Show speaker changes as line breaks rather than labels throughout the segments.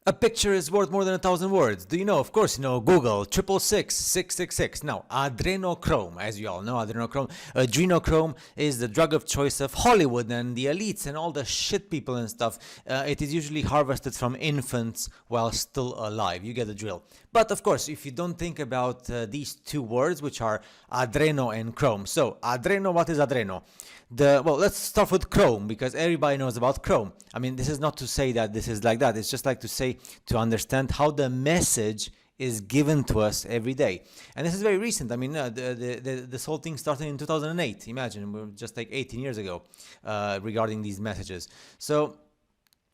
A picture is worth more than 1,000 words. Do you know? Of course, you know Google, 666 666. Now, adrenochrome, as you all know, adrenochrome is the drug of choice of Hollywood and the elites and all the shit people and stuff. It is usually harvested from infants while still alive. You get the drill. But of course, if you don't think about these two words, which are adreno and chrome. So, adreno, what is adreno? Well, let's start with Chrome, because everybody knows about Chrome. I mean, this is not to say that this is like that. It's just like to say, to understand how the message is given to us every day. And this is very recent. I mean, this whole thing started in 2008. Imagine, we're just like 18 years ago regarding these messages. So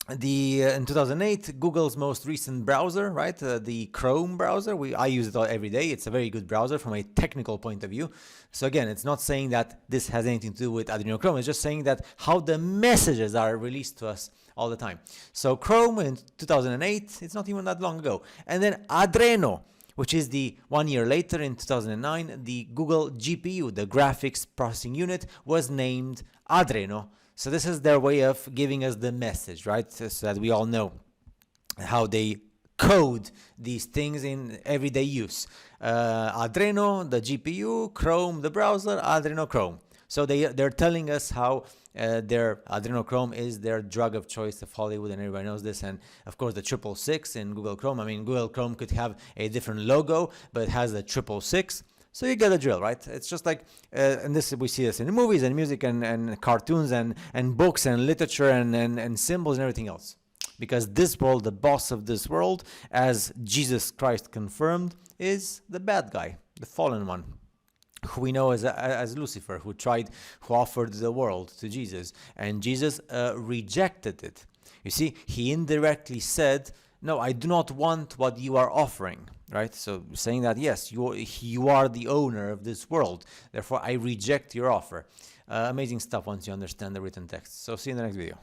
in 2008, Google's most recent browser, right, the Chrome browser, I use it every day. It's a very good browser from a technical point of view. So again, it's not saying that this has anything to do with adrenochrome. It's just saying that how the messages are released to us all the time. So Chrome in 2008, it's not even that long ago. And then Adreno, which is the 1 year later in 2009, the Google GPU, the graphics processing unit, was named Adreno. So this is their way of giving us the message, right? So that we all know how they code these things in everyday use. Adreno, the GPU, Chrome, the browser, adrenochrome. So they're telling us how their adrenochrome is their drug of choice of Hollywood, and everybody knows this. And of course, the 666 in Google Chrome. I mean, Google Chrome could have a different logo, but it has the 666. So you get the drill, right? It's just like, and this we see this in movies and music and cartoons and books and literature and symbols and everything else. Because this world, the boss of this world, as Jesus Christ confirmed, is the bad guy, the fallen one, who we know as Lucifer, who offered the world to Jesus. And Jesus rejected it. You see, he indirectly said, no, I do not want what you are offering, right? So saying that, yes, you are the owner of this world. Therefore, I reject your offer. Amazing stuff once you understand the written text. So see you in the next video.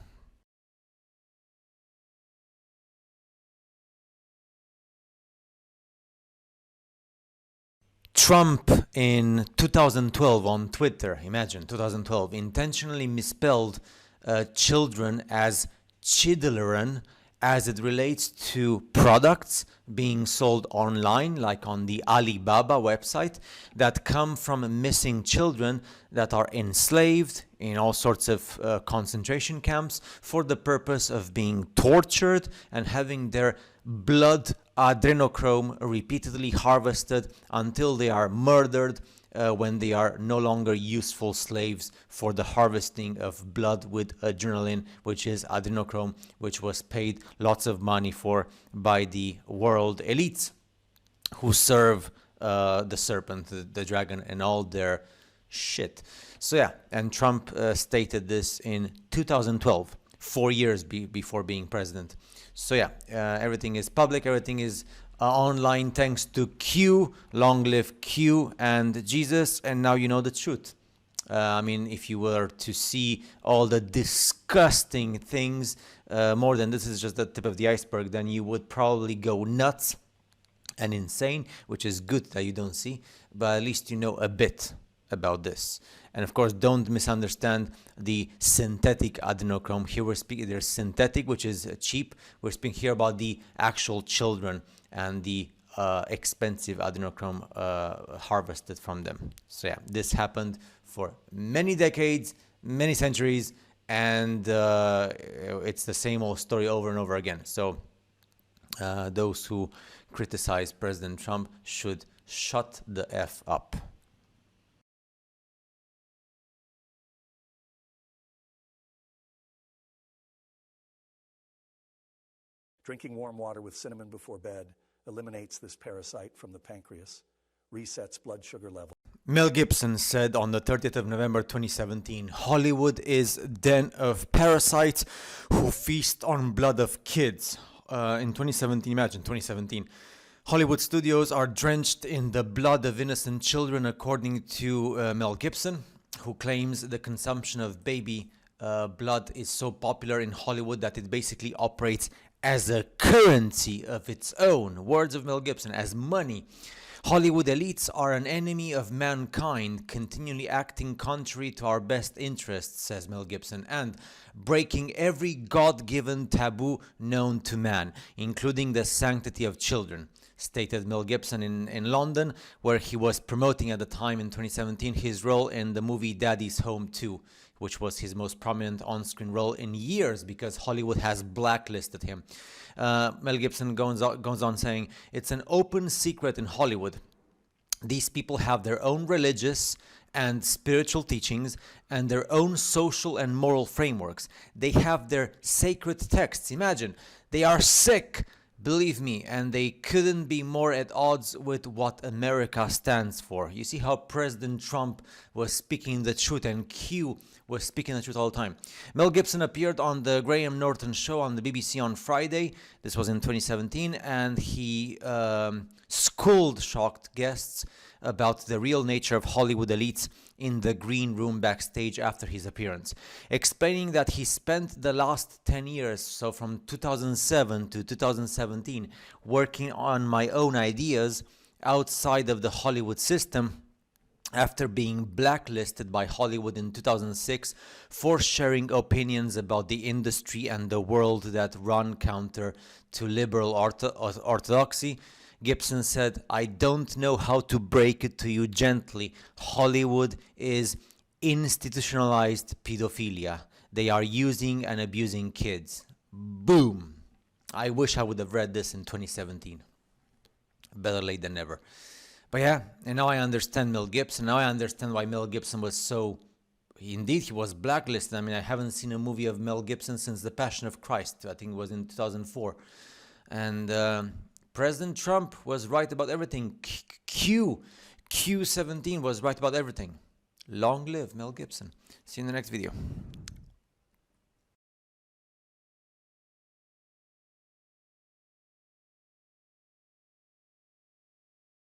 Trump in 2012 on Twitter, imagine, 2012, intentionally misspelled children as children as it relates to products being sold online, like on the Alibaba website, that come from missing children that are enslaved in all sorts of concentration camps for the purpose of being tortured and having their blood adrenochrome repeatedly harvested until they are murdered when they are no longer useful slaves for the harvesting of blood with adrenaline, which is adrenochrome, which was paid lots of money for by the world elites who serve the serpent, the dragon, and all their shit. So yeah, and Trump stated this in 2012, 4 years before being president. So yeah, everything is public, everything is online thanks to Q, long live Q and Jesus, and now you know the truth. I mean, if you were to see all the disgusting things, more than this is just the tip of the iceberg, then you would probably go nuts and insane, which is good that you don't see, but at least you know a bit about this. And of course, don't misunderstand the synthetic adrenochrome. Here we're speaking, there's synthetic, which is cheap. We're speaking here about the actual children and the expensive adrenochrome harvested from them. So yeah, this happened for many decades, many centuries, and it's the same old story over and over again. So those who criticize President Trump should shut the F up.
Drinking warm water with cinnamon before bed eliminates this parasite from the pancreas, resets blood sugar level.
Mel Gibson said on the 30th of November 2017, Hollywood is a den of parasites who feast on blood of kids. In 2017, imagine 2017. Hollywood studios are drenched in the blood of innocent children, according to Mel Gibson, who claims the consumption of baby blood is so popular in Hollywood that it basically operates as a currency of its own. Words of Mel Gibson, as money. Hollywood elites are an enemy of mankind, continually acting contrary to our best interests, says Mel Gibson, and breaking every God-given taboo known to man, including the sanctity of children, stated Mel Gibson in London, where he was promoting at the time in 2017 his role in the movie Daddy's Home 2, which was his most prominent on-screen role in years because Hollywood has blacklisted him. Mel Gibson goes on saying, "It's an open secret in Hollywood. These people have their own religious and spiritual teachings and their own social and moral frameworks. They have their sacred texts. Imagine, they are sick, believe me, and they couldn't be more at odds with what America stands for." You see how President Trump was speaking the truth and Q was speaking the truth all the time. Mel Gibson appeared on the Graham Norton show on the BBC on Friday. This was in 2017, and he schooled shocked guests about the real nature of Hollywood elites in the green room backstage after his appearance, explaining that he spent the last 10 years, so from 2007 to 2017, working on my own ideas outside of the Hollywood system after being blacklisted by Hollywood in 2006 for sharing opinions about the industry and the world that run counter to liberal orthodoxy. Gibson said, "I don't know how to break it to you gently. Hollywood is institutionalized pedophilia. They are using and abusing kids." Boom. I wish I would have read this in 2017. Better late than never. But yeah, and now I understand Mel Gibson. Now I understand why Mel Gibson was so... Indeed, he was blacklisted. I mean, I haven't seen a movie of Mel Gibson since The Passion of Christ. I think it was in 2004. And President Trump was right about everything. Q17 was right about everything. Long live Mel Gibson. See you in the next video.